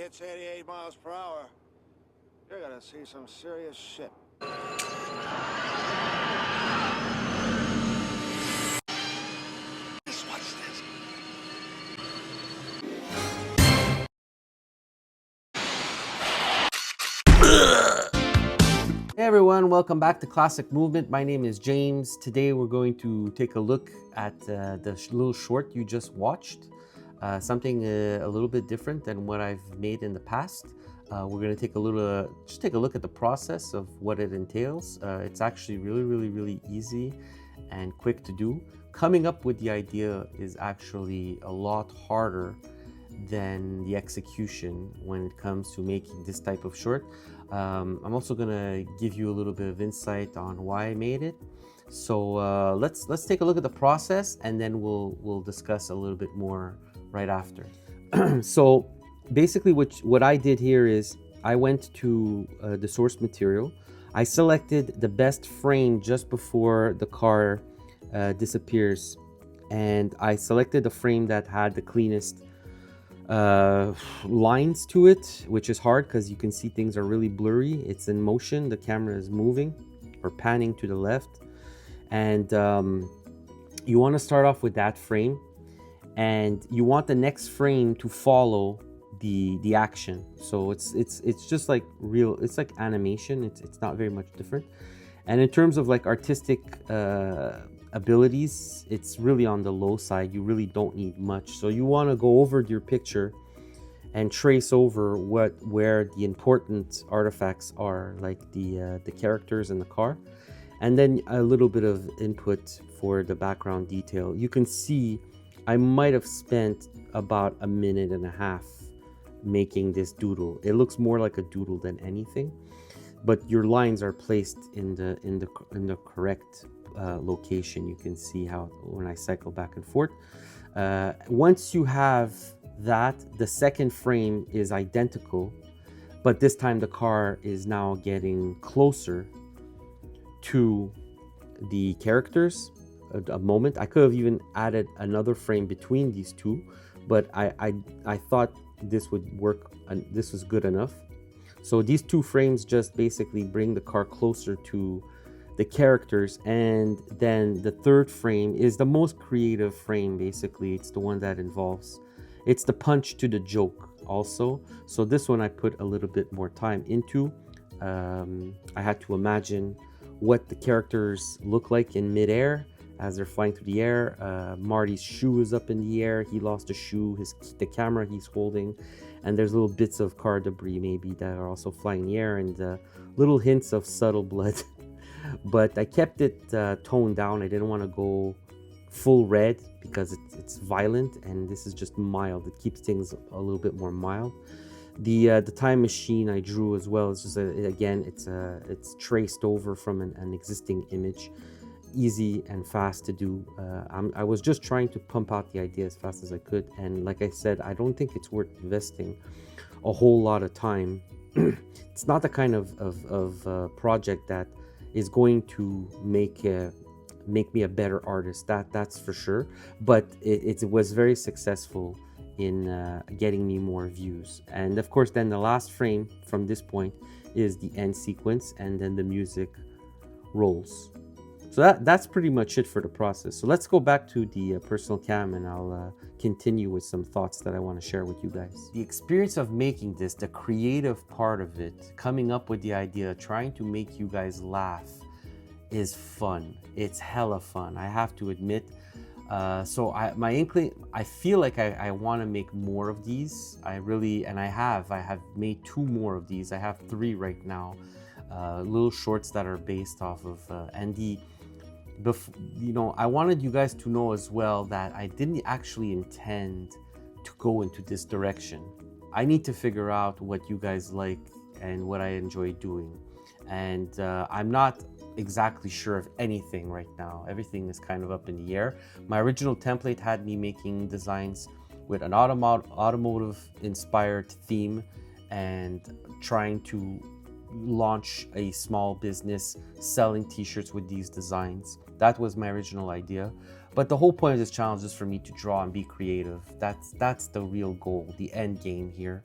hits 88 miles per hour, you're gonna see some serious shit. Just watch this. Hey everyone, welcome back to Classic Movement. My name is James. Today we're going to take a look at the little short you just watched. Something a little bit different than what I've made in the past. We're going to take a look at the process of what it entails. It's actually really easy and quick to do. Coming up with the idea is actually a lot harder than the execution when it comes to making this type of short. I'm also gonna give you a little bit of insight on why I made it. So let's take a look at the process, and then we'll discuss a little bit more right after. So basically, what I did here is I went to the source material. I selected the best frame just before the car disappears, and I selected the frame that had the cleanest lines to it, which is hard because you can see things are really blurry. It's in motion, the camera is moving or panning to the left, and you want to start off with that frame, and you want the next frame to follow the action. So it's just like real, it's like animation. It's not very much different. And in terms of like artistic abilities, it's really on the low side. You really don't need much. So you want to go over your picture and trace over where the important artifacts are, like the characters in the car, and then a little bit of input for the background detail. You can see I might have spent about a minute and a half making this doodle. It looks more like a doodle than anything, but your lines are placed in the correct location. You can see how when I cycle back and forth. Once you have that, the second frame is identical, but this time the car is now getting closer to the characters. A moment I could have even added another frame between these two, but I thought this would work and this was good enough. So these two frames just basically bring the car closer to the characters, and then the third frame is the most creative frame. Basically, it's the one that involves, it's the punch to the joke also. So this one I put a little bit more time into. I had to imagine what the characters look like in midair as they're flying through the air. Marty's shoe is up in the air. He lost a shoe, the camera he's holding, and there's little bits of car debris maybe that are also flying in the air, and little hints of subtle blood. But I kept it toned down. I didn't want to go full red because it's violent, and this is just mild. It keeps things a little bit more mild. The time machine I drew as well is just again it's traced over from an existing image. Easy and fast to do. I was just trying to pump out the idea as fast as I could, and like I said, I don't think it's worth investing a whole lot of time. It's not the kind of project that is going to make me a better artist, that's for sure, but it was very successful in getting me more views. And of course, then the last frame from this point is the end sequence, and then the music rolls. So that's pretty much it for the process. So let's go back to the personal cam, and I'll continue with some thoughts that I want to share with you guys. The experience of making this, the creative part of it, coming up with the idea, trying to make you guys laugh, is fun. It's hella fun, I have to admit. So I feel like I want to make more of these. I have made 2 more of these. I have 3 right now, little shorts that are based off of I wanted you guys to know as well that I didn't actually intend to go into this direction. I need to figure out what you guys like and what I enjoy doing, and I'm not exactly sure of anything right now. Everything is kind of up in the air. My original template had me making designs with an automotive inspired theme and trying to launch a small business selling t-shirts with these designs. That was my original idea, but the whole point of this challenge is for me to draw and be creative. That's the real goal, the end game here.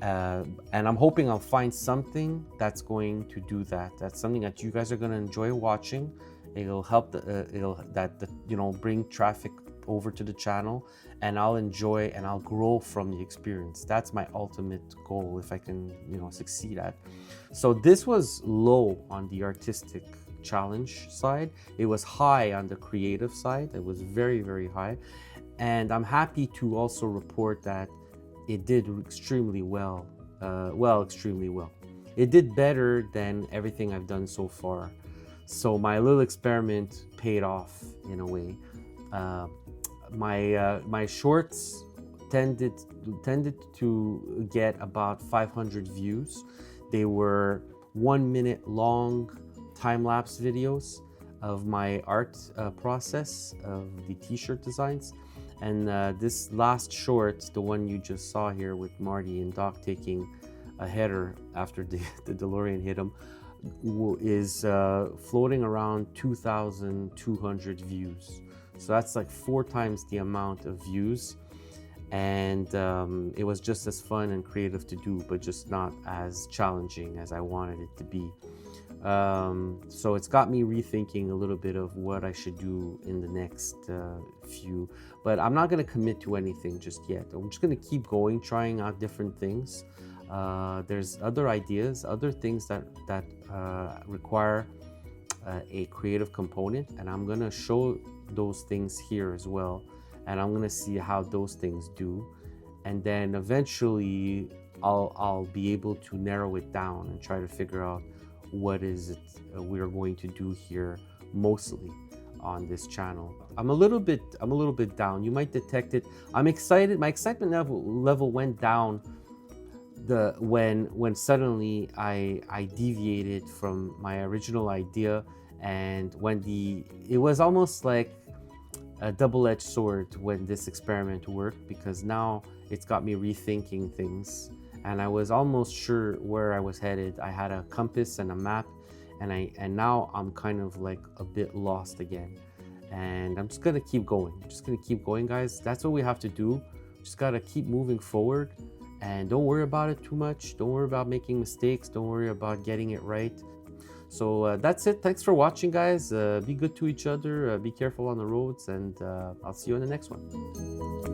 And I'm hoping I'll find something that's going to do that. That's something that you guys are going to enjoy watching. It'll help bring traffic over to the channel, and I'll enjoy and I'll grow from the experience. That's my ultimate goal, if I can, succeed at. So this was low on the artistic challenge side. It was high on the creative side. It was very, very high. And I'm happy to also report that it did extremely well. Extremely well. It did better than everything I've done so far. So my little experiment paid off in a way. My shorts tended to get about 500 views. They were 1 minute long time-lapse videos of my art process of the t-shirt designs. And this last short, the one you just saw here with Marty and Doc taking a header after the DeLorean hit him, is floating around 2,200 views. So that's like 4 times the amount of views. And it was just as fun and creative to do, but just not as challenging as I wanted it to be. So it's got me rethinking a little bit of what I should do in the next few, but I'm not going to commit to anything just yet. I'm just going to keep going, trying out different things. There's other ideas, other things that require a creative component, and I'm going to show those things here as well. And I'm going to see how those things do. And then eventually I'll be able to narrow it down and try to figure out what is it we're going to do here mostly on this channel. I'm a little bit down. You might detect it. I'm excited. My excitement level went down when suddenly I deviated from my original idea, and when it was almost like a double-edged sword when this experiment worked, because now it's got me rethinking things. And I was almost sure where I was headed. I had a compass and a map, and now I'm kind of like a bit lost again. And I'm just gonna keep going. I'm just gonna keep going, guys. That's what we have to do. Just gotta keep moving forward, and don't worry about it too much. Don't worry about making mistakes. Don't worry about getting it right. So that's it. Thanks for watching, guys. Be good to each other. Be careful on the roads, and I'll see you on the next one.